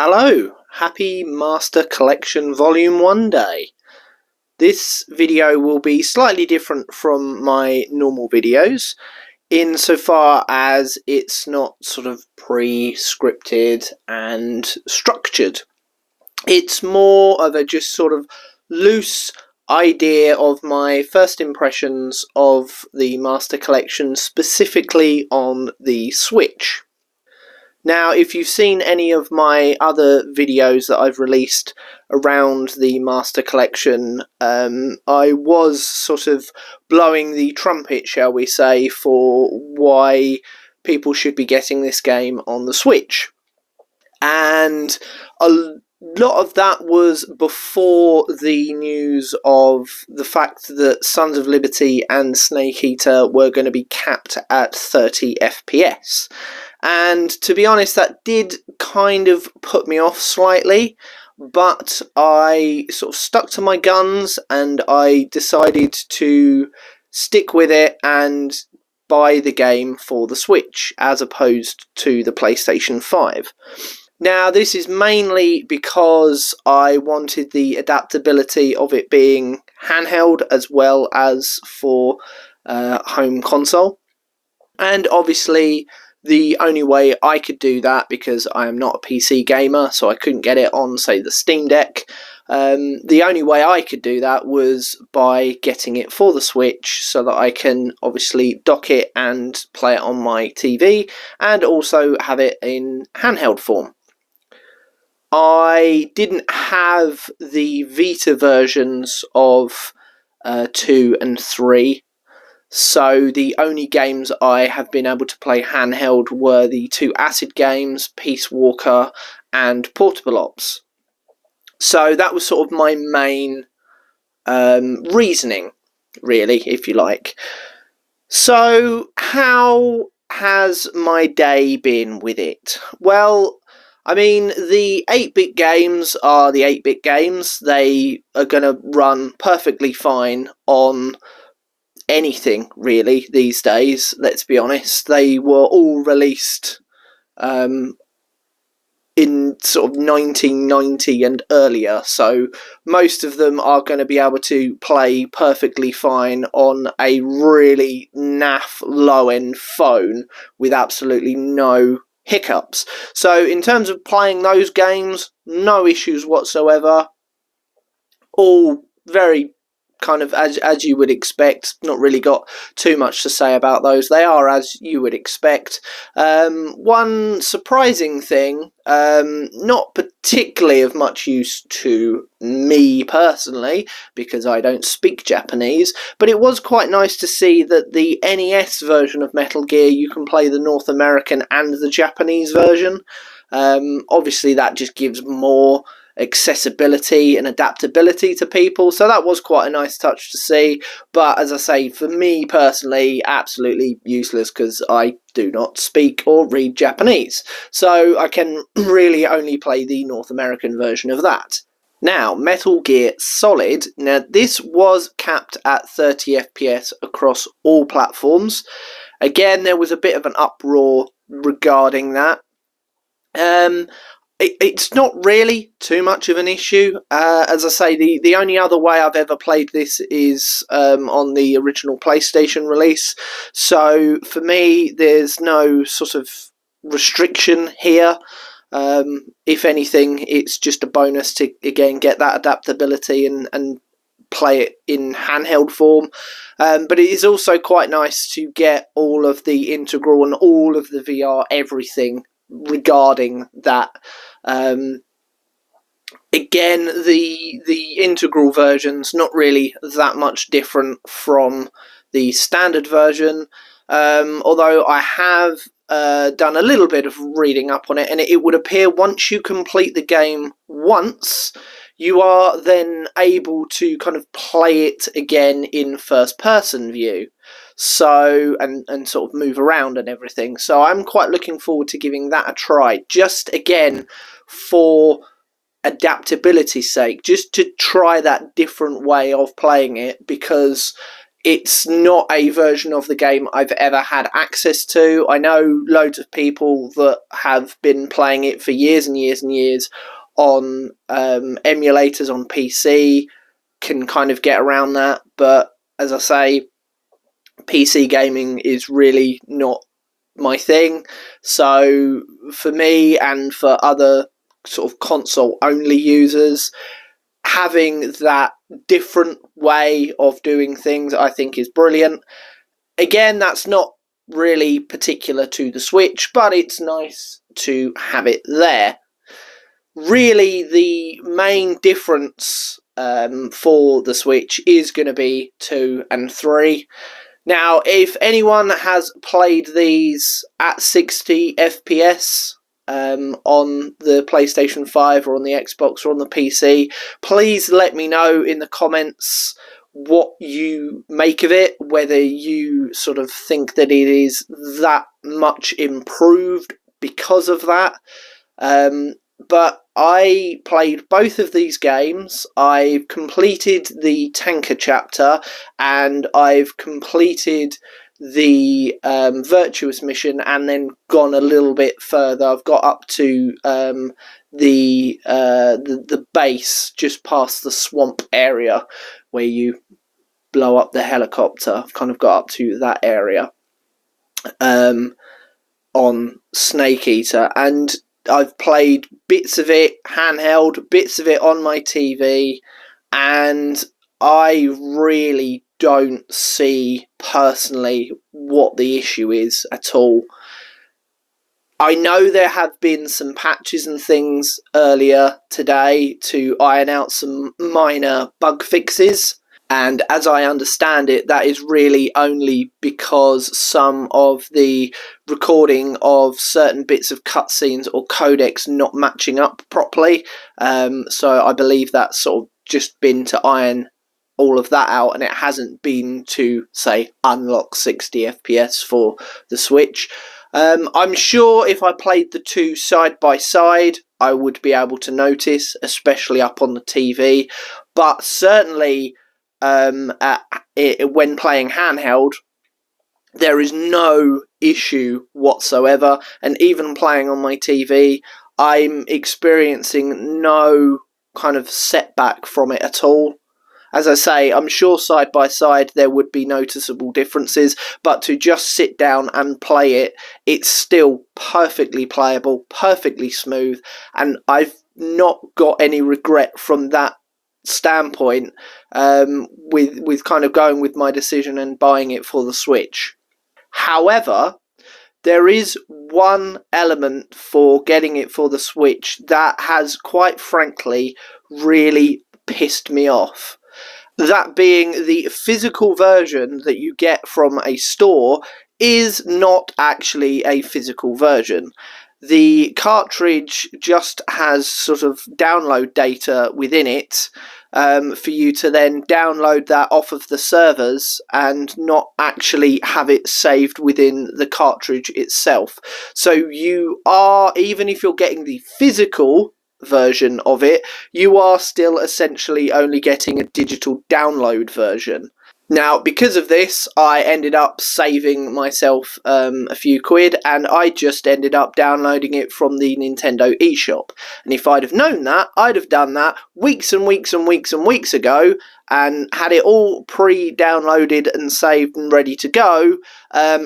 Hello, happy Master Collection Volume 1 Day. This video will be slightly different from my normal videos insofar as it's not sort of pre-scripted and structured. It's more of a just sort of loose idea of my first impressions of the Master Collection, specifically on the Switch. Now, if you've seen any of my other videos that I've released around the Master Collection, I was sort of blowing the trumpet, shall we say, for why people should be getting this game on the Switch. And a lot of that was before the news of the fact that Sons of Liberty and Snake Eater were going to be capped at 30 FPS. And to be honest, that did kind of put me off slightly, but I sort of stuck to my guns and I decided to stick with it and buy the game for the Switch as opposed to the PlayStation 5. Now, this is mainly because I wanted the adaptability of it being handheld as well as for home console. And obviously, the only way I could do that, because I am not a PC gamer, so I couldn't get it on, say, the Steam Deck, the only way I could do that was by getting it for the Switch so that I can obviously dock it and play it on my TV and also have it in handheld form. I didn't have the Vita versions of 2 and 3, so the only games I have been able to play handheld were the 2 Acid games, Peace Walker and Portable Ops. So that was sort of my main reasoning, really, if you like. So how has my day been with it? Well, I mean, the 8-bit games are the 8-bit games. They are going to run perfectly fine on anything, really, these days, let's be honest. They were all released in sort of 1990 and earlier, so most of them are going to be able to play perfectly fine on a really naff low-end phone with absolutely no hiccups. So in terms of playing those games, no issues whatsoever. All very kind of as you would expect. Not really got too much to say about those. They are as you would expect. One surprising thing, not particularly of much use to me personally, because I don't speak Japanese, but it was quite nice to see that the NES version of Metal Gear, you can play the North American and the Japanese version. Obviously that just gives more accessibility and adaptability to people, so that was quite a nice touch to see. But as I say, for me personally, absolutely useless because I do not speak or read Japanese, so I can really only play the North American version of that. Now, Metal Gear Solid. Now, this was capped at 30 FPS across all platforms. Again, there was a bit of an uproar regarding that. It's not really too much of an issue. As I say, the only other way I've ever played this is on the original PlayStation release. So for me, there's no sort of restriction here. If anything, it's just a bonus to, again, get that adaptability and play it in handheld form. But it is also quite nice to get all of the integral and all of the VR, everything regarding that. Again, the integral version's not really that much different from the standard version, although I have done a little bit of reading up on it, and it would appear once you complete the game once, you are then able to kind of play it again in first person view. So, and sort of move around and everything. So I'm quite looking forward to giving that a try, just again for adaptability's sake, just to try that different way of playing it, because it's not a version of the game I've ever had access to. I know loads of people that have been playing it for years and years and years on emulators on PC, can kind of get around that, but as I say, PC gaming is really not my thing. So for me and for other sort of console only users, having that different way of doing things I think is brilliant. Again, that's not really particular to the Switch, but it's nice to have it there. Really, the main difference for the Switch is going to be 2 and 3. Now, if anyone has played these at 60 FPS on the PlayStation 5 or on the Xbox or on the PC, please let me know in the comments what you make of it, whether you sort of think that it is that much improved because of that. But I played both of these games. I've completed the Tanker chapter, and I've completed the Virtuous mission, and then gone a little bit further. I've got up to the base, just past the swamp area where you blow up the helicopter. I've kind of got up to that area on Snake Eater, and I've played bits of it handheld, bits of it on my TV, and I really don't see personally what the issue is at all. I know there have been some patches and things earlier today to iron out some minor bug fixes, and as I understand it, that is really only because some of the recording of certain bits of cutscenes or codecs not matching up properly. So I believe that's sort of just been to iron all of that out, and it hasn't been to, say, unlock 60 FPS for the Switch. I'm sure if I played the two side by side, I would be able to notice, especially up on the TV, but certainly when playing handheld, there is no issue whatsoever, and even playing on my TV, I'm experiencing no kind of setback from it at all. As I say, I'm sure side by side there would be noticeable differences, but to just sit down and play it, it's still perfectly playable, perfectly smooth, and I've not got any regret from that standpoint with kind of going with my decision and buying it for the Switch. However, there is one element for getting it for the Switch that has, quite frankly, really pissed me off. That being the physical version that you get from a store is not actually a physical version. The cartridge just has sort of download data within it for you to then download that off of the servers and not actually have it saved within the cartridge itself. So you are, even if you're getting the physical version of it, you are still essentially only getting a digital download version. Now, because of this, I ended up saving myself a few quid, and I just ended up downloading it from the Nintendo eShop. And if I'd have known that, I'd have done that weeks and weeks and weeks and weeks ago, and had it all pre-downloaded and saved and ready to go,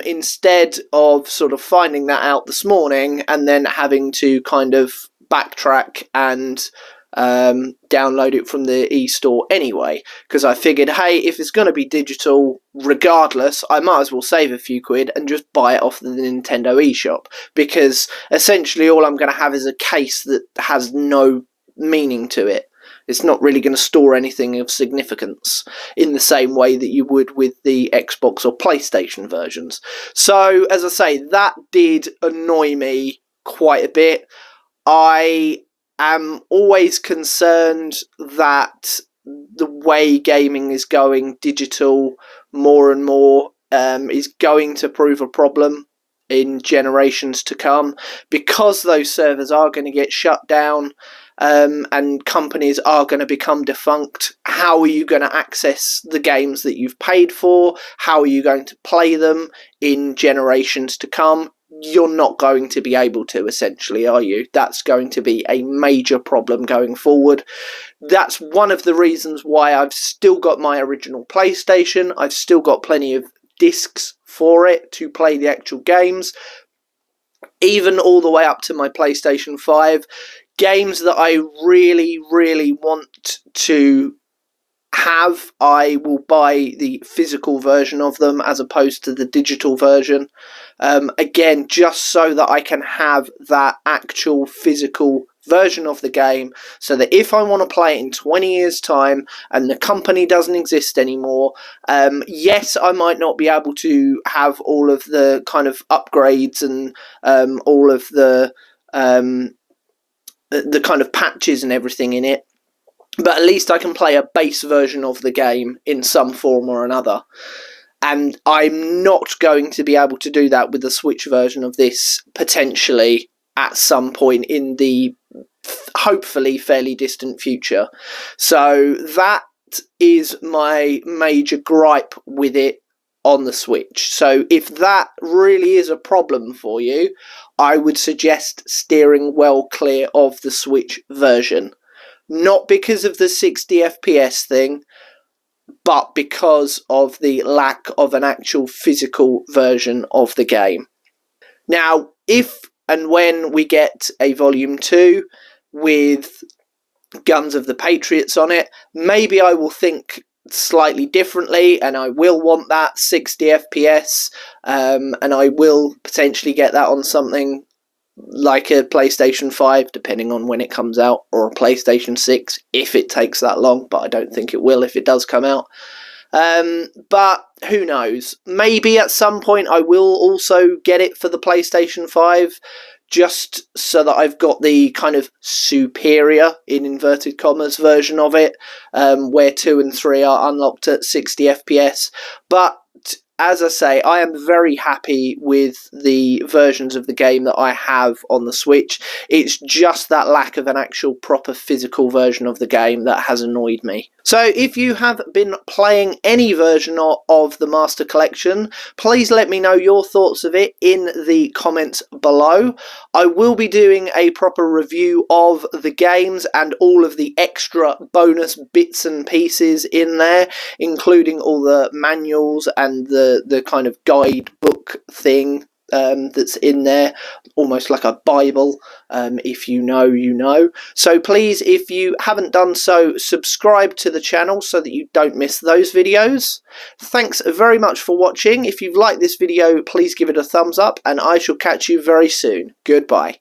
instead of sort of finding that out this morning and then having to kind of backtrack and download it from the eStore anyway, because I figured, hey, if it's going to be digital regardless, I might as well save a few quid and just buy it off the Nintendo eShop, because essentially all I'm going to have is a case that has no meaning to it. It's not really going to store anything of significance in the same way that you would with the Xbox or PlayStation versions. So, as I say, that did annoy me quite a bit. I am always concerned that the way gaming is going digital more and more is going to prove a problem in generations to come, because those servers are going to get shut down. and companies are going to become defunct, how are you going to access the games that you've paid for? How are you going to play them in generations to come? You're not going to be able to, essentially, are you? That's going to be a major problem going forward. That's one of the reasons why I've still got my original PlayStation. I've still got plenty of discs for it to play the actual games, even all the way up to my PlayStation 5. Games that I really, really want to have, I will buy the physical version of them as opposed to the digital version. Again, just so that I can have that actual physical version of the game, so that if I want to play it in 20 years time and the company doesn't exist anymore, yes, I might not be able to have all of the kind of upgrades and all of the kind of patches and everything in it, but at least I can play a base version of the game in some form or another. And I'm not going to be able to do that with the Switch version of this, potentially at some point in the hopefully fairly distant future. So that is my major gripe with it on the Switch. So if that really is a problem for you, I would suggest steering well clear of the Switch version. Not because of the 60 FPS thing, but because of the lack of an actual physical version of the game. Now, if and when we get a Volume 2 with Guns of the Patriots on it, maybe I will think slightly differently, and I will want that 60 FPS, and I will potentially get that on something like a PlayStation 5, depending on when it comes out, or a PlayStation 6, if it takes that long, but I don't think it will if it does come out. But who knows? Maybe at some point I will also get it for the PlayStation 5, just so that I've got the kind of superior, in inverted commas, version of it, where 2 and 3 are unlocked at 60 FPS. But as I say, I am very happy with the versions of the game that I have on the Switch. It's just that lack of an actual proper physical version of the game that has annoyed me. So if you have been playing any version of the Master Collection, please let me know your thoughts of it in the comments below. I will be doing a proper review of the games and all of the extra bonus bits and pieces in there, including all the manuals and the kind of guidebook thing that's in there, almost like a Bible. If you know, you know. So please, if you haven't done so, subscribe to the channel so that you don't miss those videos. Thanks very much for watching. If you've liked this video, please give it a thumbs up, and I shall catch you very soon. Goodbye.